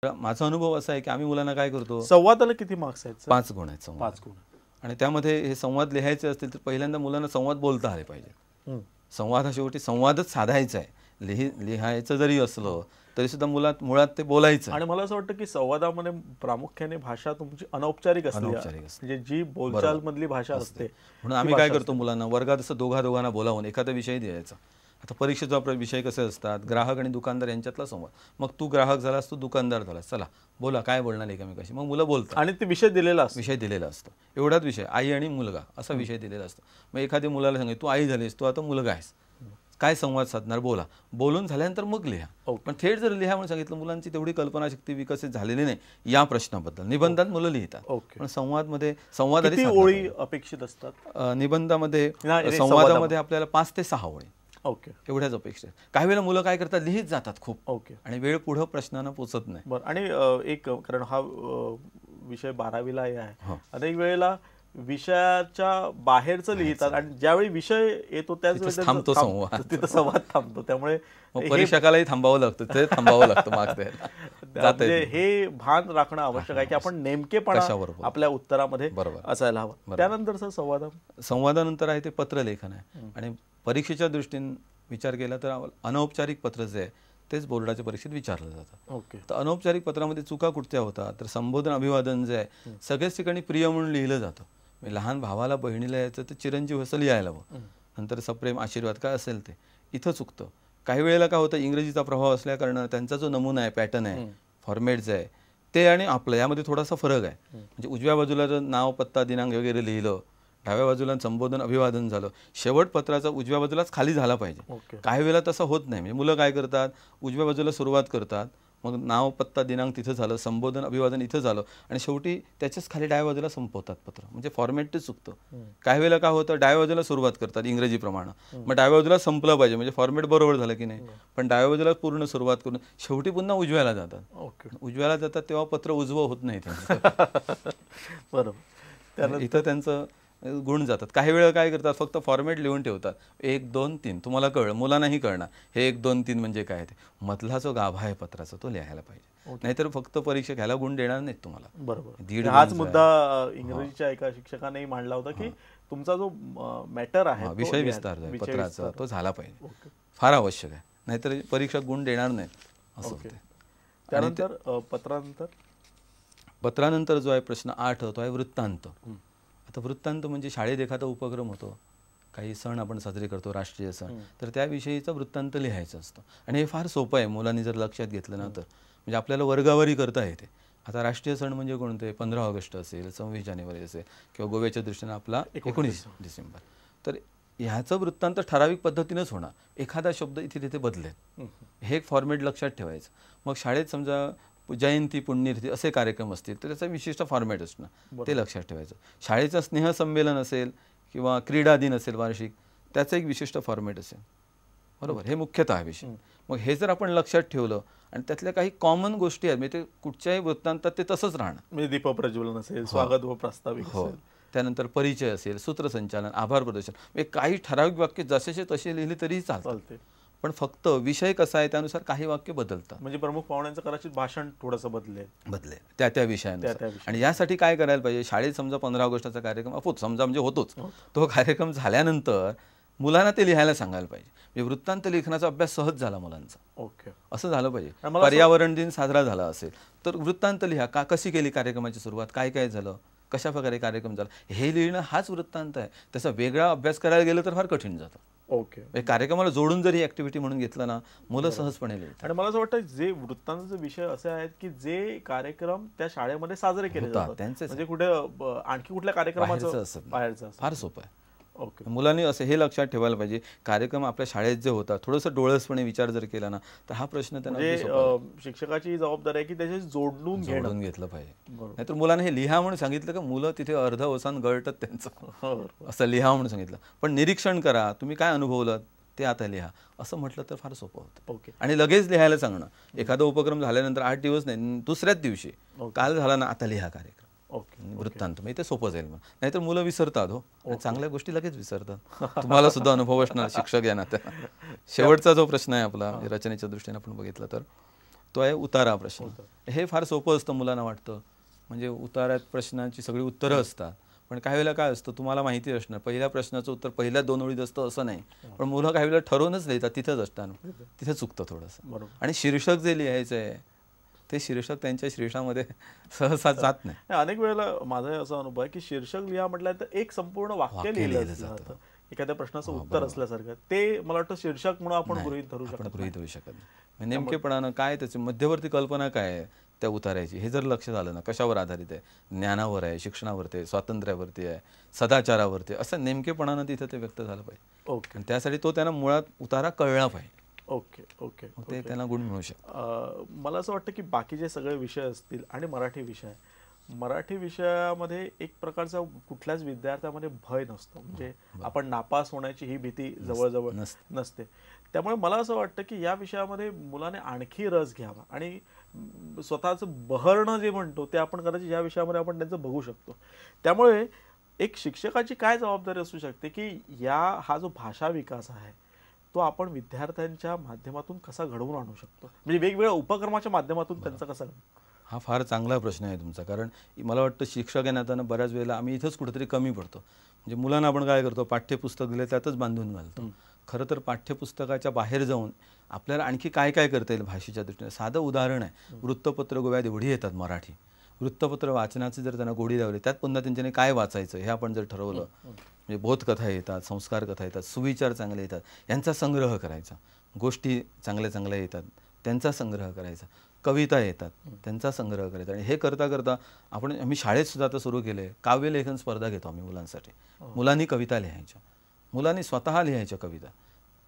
तर माझा अनुभव असा आहे की आम्ही मुलांना काय करतो, संवादाला किती मार्क्स आहेत? 5 गुण आहेत संवाद. 5 गुण. आणि त्यामध्ये हे संवाद लिहायचे असतील तर पहिल्यांदा मुलांना संवाद बोलता आले पाहिजे. संवाद हा शेवटी संवादच साधायचा आहे. लिहायचं जरी असलं तरी सुद्धा मुळात ते बोलायचं. आणि मला असं वाटतं की संवादामध्ये प्रामुख्याने भाषा तुमची अनौपचारिक असते, म्हणजे जी बोलचाल मधली भाषा असते. म्हणून आम्ही काय करतो, मुलांना वर्गात असं दोघांना बोलावून एखादा विषय द्यायचा. आता परीक्षेचा विषय कसे असतात, ग्राहक आणि दुकानदार यांच्यातला संवाद. मग तू ग्राहक झालास, तू दुकानदार झालास, चला बोला, काय बोलणार एकमेकाशी. मग मुलं बोलतात आणि ते विषय दिलेला असतो. एवढाच विषय, आई आणि मुलगा असा विषय दिलेला असतो. मग एखाद्या मुलाला सांगितलं तू आई झालीस, तू आता मुलगा आहेस, काय संवाद साधणार, बोला. बोलून झाल्यानंतर मग लिहा. पण थेट जर लिहा म्हणून सांगितलं, मुलांची तेवढी कल्पनाशक्ती विकसित झालेली नाही या प्रश्नाबद्दल. निबंधात मुलं लिहितात, पण संवाद ओळी अपेक्षित असतात निबंधामध्ये. संवादामध्ये आपल्याला 5 ते 6 ओळी एवढ्याच अपेक्षा. काही वेळेला मुलं काय करतात, लिहित जातात खूप, आणि वेळ पुढे प्रश्नांना पोचत नाही. बरं. आणि एक, कारण हा विषय 12वीला आहे, अनेक वेळेला विषयाच्या बाहेरचं लिहितात आणि ज्यावेळी विषय येतो त्याच वेळेस थांबतो संवाद, तिथं संवाद थांबतो. त्यामुळे परीक्षकालाही थांबावं लागतं, ते थांबावं लागतं मार्क्स द्यायला. हे भान राखणं आवश्यक आहे की आपण नेमकेपणा आपल्या उत्तरामध्ये असायला हवं. त्यानंतरचा संवादानंतर आहे ते पत्रलेखन आहे. आणि परीक्षेच्या दृष्टीने विचार केला तर अनौपचारिक पत्र जे आहे तेच बोर्डाच्या परीक्षेत विचारलं जातं. तर अनौपचारिक पत्रामध्ये चुका कुठच्या होतात, तर संबोधन अभिवादन जे आहे सगळ्याच ठिकाणी प्रिय म्हणून लिहिलं जातं. लहान भावाला बहिणीला यायचं तर चिरंजीव असं लिहायला हवं. नंतर सप्रेम आशीर्वाद काय असेल ते, इथं चुकतं. काही वेळेला काय होतं, इंग्रजीचा प्रभाव असल्याकारणानं त्यांचा जो नमुना आहे, पॅटर्न आहे, फॉर्मॅट जे आहे ते आणि आपलं यामध्ये थोडासा फरक आहे. म्हणजे उजव्या बाजूला जर नाव, पत्ता, दिनांक वगैरे लिहिलं, डाव्या बाजूला संबोधन अभिवादन झालं, शेवट पत्राचा उजव्या बाजूलाच खाली झाला पाहिजे. काही वेळेला तसं होत नाही. म्हणजे मुलं काय करतात, उजव्या बाजूला सुरुवात करतात, मग नाव, पत्ता, दिनांक तिथं झालं, संबोधन अभिवादन इथं झालं, आणि शेवटी त्याच्याच खाली डाव्या बाजूला संपवतात पत्र. म्हणजे फॉर्मॅट ते चुकतं. काही वेळेला काय होतं, डाव्या बाजूला सुरुवात करतात इंग्रजीप्रमाणे, मग डाव्या बाजूला संपलं पाहिजे, म्हणजे फॉर्मॅट बरोबर झालं की नाही, पण डाव्या बाजूला पूर्ण सुरुवात करून शेवटी पुन्हा उजव्याला जातात. उजव्याला जातात तेव्हा पत्र उजवं होत नाही त्यांचं. बरोबर. इथं त्यांचं गुण जातात. काही वेळा काय करतात, फक्त फॉर्मॅट लिहून ठेवतात, 1 2 3. तुम्हाला कळलं, मुलांनाही कळणार हे 1 2 3 म्हणजे काय. ते मधला जो गाभा आहे पत्राचा तो लिहायला पाहिजे, नाहीतर फक्त परीक्षा घ्यायला गुण देणार नाहीत तुम्हाला. बरोबर. हाच मुद्दा इंग्रजीच्या एका शिक्षकाने मांडला होता की तुमचा जो मॅटर आहे, विषय विस्तार पत्राचा, तो झाला पाहिजे, फार आवश्यक आहे, नाहीतर परीक्षा गुण देणार नाहीत असं होते. त्यानंतर पत्रानंतर जो आहे प्रश्न 8 तो आहे वृत्तांत. आता वृत्तांत म्हणजे शाळेत एखादा उपक्रम होतो, काही सण आपण साजरे करतो, राष्ट्रीय सण, तर त्याविषयीचा वृत्तांत लिहायचं असतं. आणि हे फार सोपं आहे, मुलांनी जर लक्षात घेतलं ना तर. म्हणजे आपल्याला वर्गावरही करता येते. आता राष्ट्रीय सण म्हणजे कोणते, 15 ऑगस्ट असेल, 26 जानेवारी असेल, किंवा गोव्याच्या दृष्टीने आपला 19 डिसेंबर. तर ह्याचं वृत्तांत ठराविक पद्धतीनंच होणार. एखादा शब्द इथे तिथे बदलेल, हे एक फॉर्मॅट लक्षात ठेवायचं. मग शाळेत समजा जयंती, पुण्यतिथी असे कार्यक्रम असतील तर त्याचा विशिष्ट फॉर्मॅट असणार, ते लक्षात ठेवायचं. शाळेचं स्नेहसंमेलन असेल किंवा क्रीडा दिन असेल वार्षिक, त्याचं एक विशिष्ट फॉर्मॅट असेल. बरोबर, हे मुख्यतः विषय. मग हे जर आपण लक्षात ठेवलं आणि त्यातल्या काही कॉमन गोष्टी आहेत, म्हणजे ते कुठच्याही वृत्तांतात ते तसंच राहणार. म्हणजे दीपप्रज्वलन असेल, स्वागत व प्रास्ताविक असेल, त्यानंतर परिचय असेल, सूत्रसंचालन, आभार प्रदर्शन, म्हणजे काही ठराविक वाक्य जसेचे तसे लिहिले तरीही चालते. पण फक्त विषय कसा आहे त्यानुसार काही वाक्य बदलतात. म्हणजे प्रमुख पाहुण्यांचं कदाचित भाषण थोडंसं बदलेल त्या विषयानुसार. आणि यासाठी काय करायला पाहिजे, शाळेत समजा 15 ऑगस्टचा कार्यक्रम समजा म्हणजे होतोच, तो कार्यक्रम झाल्यानंतर मुलांना ते लिहायला सांगायला पाहिजे. म्हणजे वृत्तांत लेखनाचा अभ्यास सहज झाला मुलांचा, असं झालं पाहिजे. पर्यावरण दिन साजरा झाला असेल तर वृत्तांत लिहा, कशी केली कार्यक्रमाची सुरुवात, काय काय झालं, कशा प्रकारे कार्यक्रम झाला, हे लिहिणं हाच वृत्तांत आहे. त्याचा वेगळा अभ्यास करायला गेलं तर फार कठीण जातं. कार्यक्रमाला जोडून जरी ऍक्टिव्हिटी म्हणून घेतलं ना, मुलं सहजपणे लिहितात. आणि मला असं वाटतं जे वृत्तांताचे विषय असे आहेत की जे कार्यक्रम त्या शाळेमध्ये साजरे केले जातात, म्हणजे कुठे आणखी कुठल्या कार्यक्रमाचं बाहेरचं, फार सोपं आहे. मुलांनी असं हे लक्षात ठेवायला पाहिजे, कार्यक्रम आपल्या शाळेत जे होतात थोडंसं डोळसपणे विचार जर केला ना तर हा प्रश्न त्यांना, शिक्षकाची जबाबदारी आहे की त्याचे जोडून घेतलं पाहिजे. नाहीतर मुलांना हे लिहा म्हणून सांगितलं का मुलं तिथे अर्ध अवसान गळतात त्यांचं, असं लिहा म्हणून सांगितलं. पण निरीक्षण करा, तुम्ही काय अनुभवलं ते आता लिहा असं म्हटलं तर फार सोपं होतं. आणि लगेच लिहायला सांगणं, एखादा उपक्रम झाल्यानंतर 8 दिवस नाही, दुसऱ्याच दिवशी काल झाला ना आता लिहा कार्यक्रम, वृत्तांत, म्हणजे ते सोपं जाईल. मग नाहीतर मुलं विसरतात, चांगल्या गोष्टी लगेच विसरतात. तुम्हाला सुद्धा अनुभव असणार शिक्षक या नात्यानं. शेवटचा जो प्रश्न आहे आपला रचनेच्या दृष्टीने आपण बघितलं तर तो आहे उतारा प्रश्न. हे फार सोपं असतं मुलांना वाटतं, म्हणजे उतारात प्रश्नांची सगळी उत्तरं असतात. पण काही वेळेला काय असतं तुम्हाला माहिती असणार, पहिल्या प्रश्नाचं उत्तर पहिल्या 2 ओळीत असतं असं नाही. पण मुलं काही वेळेला ठरवूनच लिहितात तिथंच असताना, तिथे चुकतं थोडंसं. आणि शीर्षक जे लिहायचं आहे ते शीर्षक त्यांच्या शीर्षामध्ये सहसा जात नाही. अनेक वेळेला माझा असा अनुभव आहे की शीर्षक लिहा म्हटलं तर एक संपूर्ण वाक्य लिहिलं जातं एखाद्या प्रश्नाचं उत्तर असल्यासारखं. ते मला वाटतं शीर्षक म्हणून आपण गृहीत धरू शकत नाही. नेमकेपणानं काय त्याची मध्यवर्ती कल्पना काय आहे त्या उतारायची हे जर लक्ष झालं ना, कशावर आधारित आहे, ज्ञानावर आहे, शिक्षणावरती आहे, स्वातंत्र्यावरती आहे, सदाचारावरती, असं नेमकेपणानं तिथं ते व्यक्त झालं पाहिजे. ओके. त्यासाठी तो त्यांना मुळात उतारा कळला पाहिजे. ओके ओके ते त्यांना गुण मिळू शकतो. मला असं वाटतं की बाकीचे सगळे विषय असतील आणि मराठी विषयामध्ये एक प्रकारचा कुठल्याच विद्यार्थ्यामध्ये भय नसतो, म्हणजे आपण नापास होण्याची ही भीती जवळजवळ नसते. त्यामुळे मला असं वाटतं की या विषयामध्ये मुलाने आणखी रस घ्यावा आणि स्वतःचं बहरणं जे म्हणतो ते आपण कदाचित या विषयामध्ये आपण त्यांचं बघू शकतो. त्यामुळे एक शिक्षकाची काय जबाबदारी असू शकते की हा जो भाषा विकास आहे तो आपण विद्यार्थ्यांच्या माध्यमातून कसा घडवून आणू शकतो, म्हणजे वेगवेगळ्या उपक्रमाच्या माध्यमातून त्यांचा कसा. हा फार चांगला प्रश्न आहे तुमचा, कारण मला वाटतं शिक्षक या नात्यानं बऱ्याच वेळेला आम्ही इथंच कुठेतरी कमी पडतो. म्हणजे मुलांना आपण काय करतो, पाठ्यपुस्तक दिले त्यातच बांधून घालतो. खरं तर पाठ्यपुस्तकाच्या बाहेर जाऊन आपल्याला आणखी काय काय करता येईल भाषेच्या दृष्टीने. साधं उदाहरण आहे, वृत्तपत्र गोव्यात एवढी येतात मराठी. वृत्तपत्र वाचनाची जर त्यांना गोडी लावली, त्यात पुन्हा त्यांच्याने काय वाचायचं हे आपण जर ठरवलं, म्हणजे बोधकथा येतात, संस्कार कथा येतात, सुविचार चांगले येतात, यांचा संग्रह करायचा. गोष्टी चांगल्या चांगल्या येतात त्यांचा संग्रह करायचा. कविता येतात त्यांचा संग्रह करायचा. आणि हे करता करता आम्ही शाळेत सुद्धा आता सुरू केले, काव्यलेखन स्पर्धा घेतो आम्ही मुलांसाठी. मुलांनी कविता लिहायच्या, मुलांनी स्वतः लिहायच्या कविता.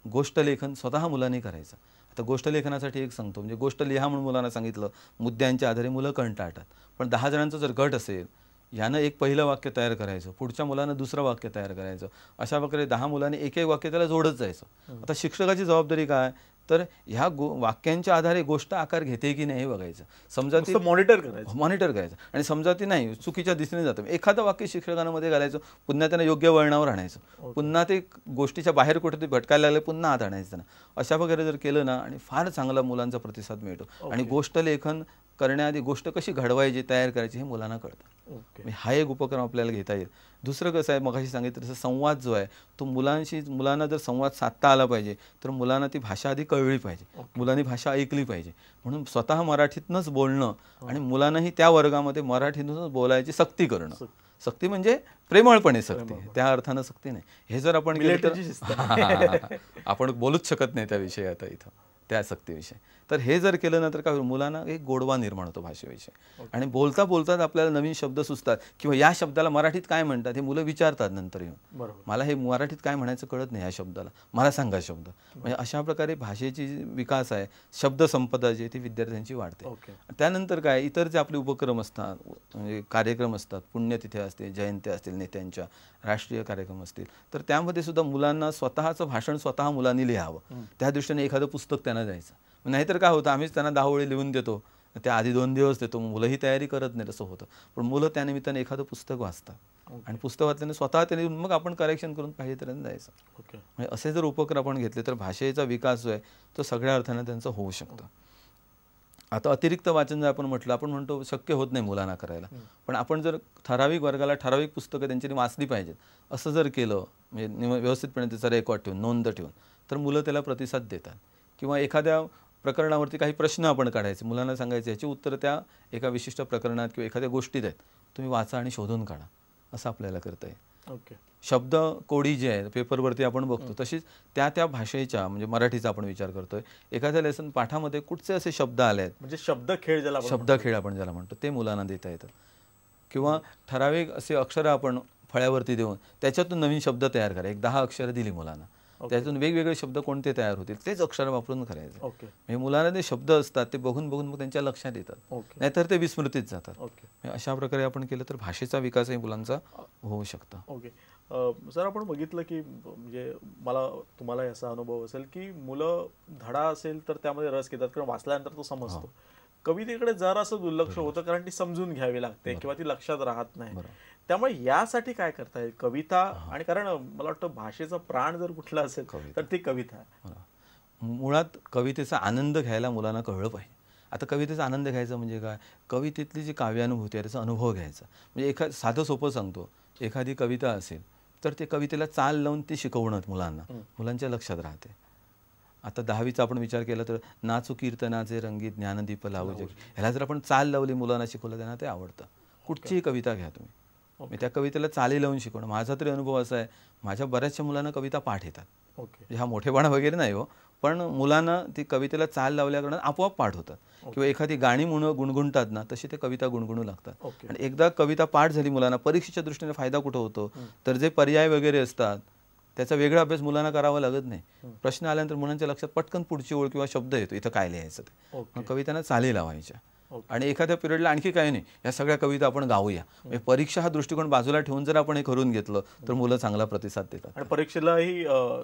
गोष्टलेखन स्वतः मुलांनी करायचं. आता गोष्टलेखनासाठी एक सांगतो, म्हणजे गोष्ट लिहा म्हणून मुलांना सांगितलं, मुद्द्यांच्या आधारे मुलं कंटाळतात. पण 10 जणांचा जर गट असेल, यानं एक पहिलं वाक्य तयार करायचं, पुढच्या मुलानं दुसरं वाक्य तयार करायचं, अशा प्रकारे 10 मुलांनी एक एक वाक्य त्याला जोडत जायचं. आता शिक्षकाची जबाबदारी काय, तर ह्या वाक्यांच्या आधारे गोष्ट आकार घेते की नाही हे बघायचं. समजा ती मॉनिटर करायचं आणि समजा ती नाही चुकीच्या दिशेने जातं, एखादं वाक्य शिक्षकांमध्ये घालायचं, पुन्हा त्यांना योग्य वळणावर आणायचं, पुन्हा ते गोष्टीच्या बाहेर कुठेतरी भटकायला लागले पुन्हा आत आणायचं त्यांना. अशा प्रकारे जर केलं ना, आणि फार चांगला मुलांचा प्रतिसाद मिळतो. आणि गोष्ट लेखन करण्याआधी गोष्ट कशी घडवायची, तयार करायची हे मुलांना कळतं. हा एक उपक्रम आपल्याला घेता येईल. दुसरं कसं आहे, मगाशी सांगितलं तसं संवाद जो आहे तो मुलांना जर संवाद साधता आला पाहिजे तर मुलांना ती भाषा आधी कळली पाहिजे, मुलांनी भाषा ऐकली पाहिजे. म्हणून स्वतः मराठीतनंच बोलणं आणि मुलांनाही त्या वर्गामध्ये मराठीतूनच बोलायची सक्ती करणं. सक्ती म्हणजे प्रेमळपणे सक्ती, त्या अर्थानं सक्ती नाही. हे जर आपण केलं तर आपण बोलूच शकत नाही त्या विषयी आता इथं, त्या सक्तीविषयी. तर हे जर केलं ना तर काय मुलांना एक गोडवा निर्माण होतो भाषेविषयी. आणि बोलता बोलतात आपल्याला नवीन शब्द सुचतात, किंवा या शब्दाला मराठीत काय म्हणतात हे मुलं विचारतात नंतर येऊन, मला हे मराठीत काय म्हणायचं कळत नाही, या शब्दाला मला सांगा शब्द. म्हणजे अशा प्रकारे भाषेची विकास आहे, शब्दसंपदा जी ती विद्यार्थ्यांची वाढते. त्यानंतर काय इतर जे आपले उपक्रम असतात, म्हणजे कार्यक्रम असतात, पुण्यतिथी असते, जयंत्या असतील नेत्यांच्या, राष्ट्रीय कार्यक्रम असतील, तर त्यामध्ये सुद्धा मुलांना स्वतःचं भाषण स्वतः मुलांनी लिहावं. त्या दृष्टीने एखादं पुस्तक त्यांना द्यायचं. नाहीतर काय होतं, आम्हीच त्यांना 10 ओळी लिहून देतो, त्या आधी 2 दिवस देतो, मुलंही तयारी करत नाही, असं होतं. पण मुलं त्यानिमित्ताने एखादं पुस्तक वाचतात आणि पुस्तक वाचल्याने स्वतः त्यांनी मग आपण करेक्शन करून पाहिजे त्यांना द्यायचं. म्हणजे असे जर उपक्रम आपण घेतले तर भाषेचा विकास जो आहे तो सगळ्या अर्थाने त्यांचा होऊ शकतो. आता अतिरिक्त वाचन जर आपण म्हटलं, आपण म्हणतो शक्य होत नाही मुलांना करायला, पण आपण जर ठराविक वर्गाला ठराविक पुस्तकं त्यांच्यानी वाचली पाहिजेत असं जर केलं, म्हणजे व्यवस्थितपणे त्याचा रेकॉर्ड ठेवून, नोंद ठेवून, तर मुलं त्याला प्रतिसाद देतात. किंवा एखाद्या प्रकरणावरती काही प्रश्न आपण काढायचे, मुलांना सांगायचे याची उत्तरं त्या एका विशिष्ट प्रकरणात किंवा एखाद्या गोष्टीत आहेत, तुम्ही वाचा आणि शोधून काढा, असं आपल्याला करता येईल. शब्द कोडी जे आहे पेपरवरती आपण बघतो, तशीच त्या भाषेच्या, म्हणजे मराठीचा आपण विचार करतोय, एखाद्या लेसन पाठामध्ये कुठचे असे शब्द आले आहेत, म्हणजे शब्दखेळ आपण ज्याला म्हणतो, ते मुलांना देता येतात. किंवा ठराविक असे अक्षरं आपण फळ्यावरती देऊन त्याच्यातून नवीन शब्द तयार करा. एक 10 अक्षरं दिली मुलांना, त्यातून वेगवेगळे शब्द कोणते तयार होतील तेच अक्षर वापरून करायचे. म्हणजे मुलांना जे शब्द असतात ते बघून बघून मग त्यांच्या लक्षात येतात, नाहीतर ते विस्मृतीत जातात. अशा प्रकारे आपण केलं तर भाषेचा विकासही मुलांचा होऊ शकतो. ओके सर, आपण बघितलं की म्हणजे तुम्हाला असा अनुभव असेल की मुलं धडा असेल तर त्यामध्ये रस घेतात, कारण वाचल्यानंतर तो समजतो. कवितेकडे जरासं दुर्लक्ष होतं, कारण ती समजून घ्यावी लागते किंवा ती लक्षात राहत नाही. त्यामुळे यासाठी काय करता येईल कविता, आणि कारण मला वाटतं भाषेचा प्राण जर कुठला असेल तर ती कविता आहे. मुळात कवितेचा आनंद घ्यायला मुलांना कळलं पाहिजे. आता कवितेचा आनंद घ्यायचा म्हणजे काय, कवितेतली जी काव्यानुभूती आहे त्याचा अनुभव घ्यायचा. म्हणजे साधं सोपं सांगतो, एखादी कविता असेल तर ते कवितेला चाल लावून ती शिकवणं मुलांना, मुलांच्या लक्षात राहते. आता 10वीचा आपण विचार केला तर नाचू कीर्तनाचे रंगीत ज्ञानदीप लावू जग, ह्याला जर आपण चाल लावली मुलांना शिकवलं त्यांना ते आवडतं. कुठचीही कविता घ्या तुम्ही, मी त्या कवितेला चाली लावून शिकवणं. माझा तरी अनुभव असा आहे, माझ्या बऱ्याचशा मुलांना कविता पाठ येतात. म्हणजे हा मोठेपणा वगैरे नाही हो, पण मुलांना ती कवितेला चाल लावल्या कारण आपोआप पाठ होतात. किंवा एखादी गाणी गुणगुणतात ना, तशी ते कविता गुणगुणू लागतात. आणि एकदा कविता पाठ झाली मुलांना, परीक्षेच्या दृष्टीने फायदा कुठं होतो तर जे पर्याय वगैरे असतात त्याचा वेगळा अभ्यास मुलांना करावा लागत नाही. प्रश्न आल्यानंतर मुलांच्या लक्षात पटकन पुढची ओळ किंवा शब्द येतो, इथं काय लिहायचं ते. मग कवितांना चाली लावायच्या. आणि एखाद्या पिरियडला आणखी काही नाही, या सगळ्या कविता आपण गाऊया. म्हणजे परीक्षा हा दृष्टिकोन बाजूला ठेवून जर आपण हे करून घेतलं तर मुलं चांगला प्रतिसाद देतात. आणि परीक्षेलाही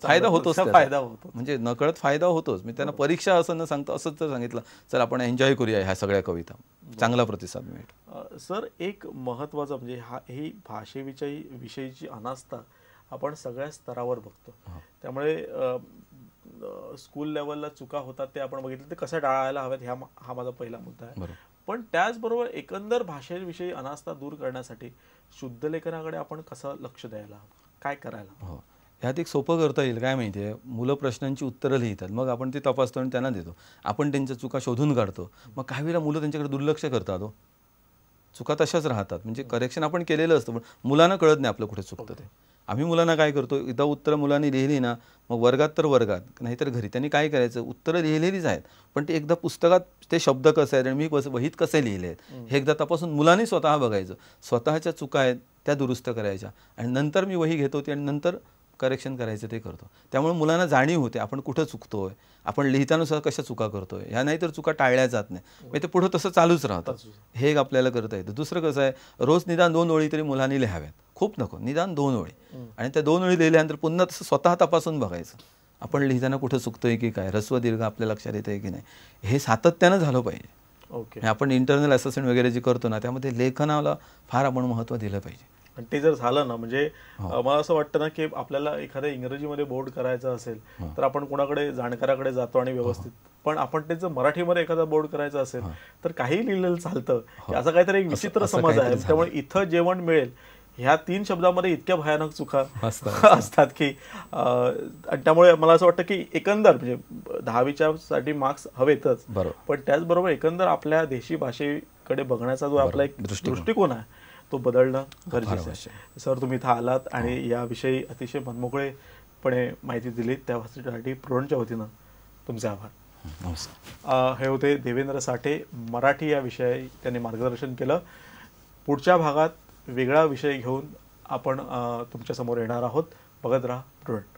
फायदा होतोच, फायदा होतो, म्हणजे नकळत फायदा होतोच. मी त्यांना परीक्षा असं न सांगतो असंच जर सांगितलं चल आपण एन्जॉय करूया ह्या सगळ्या कविता, चांगला प्रतिसाद मिळेल. सर, एक महत्त्वाचं म्हणजे ही विषयीची अनास्था आपण सगळ्या स्तरावर बघतो. त्यामुळे स्कूल लेवलला चुका होतात ते आपण बघितलं, ते कसं टाळायला हव्यात हा माझा पहिला मुद्दा आहे. पण त्याचबरोबर एकंदर भाषेविषयी अनास्था दूर करण्यासाठी शुद्ध लेखनाकडे आपण कसं लक्ष द्यायला हवं, काय करायला हवं? ह्यात एक सोपं करता येईल. काय माहिती आहे, मुलं प्रश्नांची उत्तरं लिहितात, मग आपण ती तपासतो आणि त्यांना देतो. आपण त्यांच्या चुका शोधून काढतो. मग काही वेळेला मुलं त्यांच्याकडे दुर्लक्ष करतात हो, चुका तशाच राहतात. म्हणजे करेक्शन आपण केलेलं असतं पण मुलांना कळत नाही आपलं कुठे चुकतं ते. आम्ही मुलांना काय करतो, एकदा उत्तरं मुलांनी लिहिली ना, मग वर्गात तर वर्गात, नाहीतर घरी त्यांनी काय करायचं, उत्तरं लिहिलेलीच आहेत पण ते एकदा पुस्तकात ते शब्द कसे आहेत आणि मी वहीत कसे लिहिले आहेत हे एकदा तपासून मुलांनी स्वतः बघायचं. स्वतःच्या चुका आहेत त्या दुरुस्त करायच्या आणि नंतर मी वही घेतो आणि नंतर करेक्शन करायचं ते करतो. त्यामुळे मुलांना जाणीव होते आपण कुठं चुकतोय, आपण लिहितानुसार कशा चुका करतोय. ह्या नाही तर चुका टाळल्या जात नाही, म्हणजे ते पुढं तसं चालूच राहतं. हे एक आपल्याला करता येतं. दुसरं कसं आहे, रोज निदान 2 ओळी तरी मुलांनी लिहाव्यात, खूप नको, निदान 2 ओळी. आणि त्या 2 ओळी लिहिल्यानंतर पुन्हा तसं स्वतः तपासून बघायचं आपण लिहिताना कुठं चुकतोय की काय, ह्रस्व दीर्घ आपल्या लक्षात येतंय की नाही. हे सातत्यानं झालं पाहिजे. आपण इंटरनल असेसमेंट वगैरे जे करतो ना, त्यामध्ये लेखनाला फार आपण महत्त्व दिलं पाहिजे. आणि ते जर झालं ना, म्हणजे मला असं वाटतं ना की आपल्याला एखाद्या इंग्रजीमध्ये बोर्ड करायचं असेल तर आपण कोणाकडे जाणकाराकडे जातो आणि व्यवस्थित, पण आपण ते जर मराठीमध्ये एखादा बोर्ड करायचं असेल तर काही लिहिलेलं चालतं, असं काहीतरी एक विचित्र समज आहे. त्यामुळे इथं जेवण मिळेल ह्या 3 शब्दामध्ये इतक्या भयानक चुका असतात की आणि त्यामुळे मला असं वाटतं की एकंदर म्हणजे 10वीच्या साठी मार्क्स हवेतच, पण त्याचबरोबर एकंदर आपल्या देशी भाषेकडे बघण्याचा जो आपला एक दृष्टिकोन आहे तो बदलणं गरजेचं आहे. सर, तुम्ही इथं आलात आणि याविषयी अतिशय मनमोकळेपणे माहिती दिली, त्यासाठी प्रुडंटच्या वतीनं तुमचे आभार. हे होते देवेंद्र साठे. मराठी या विषयी त्यांनी मार्गदर्शन केलं. पुढच्या भागात वेगळा विषय घेऊन आपण तुमच्यासमोर येणार आहोत. बघत राहा प्रुडंट.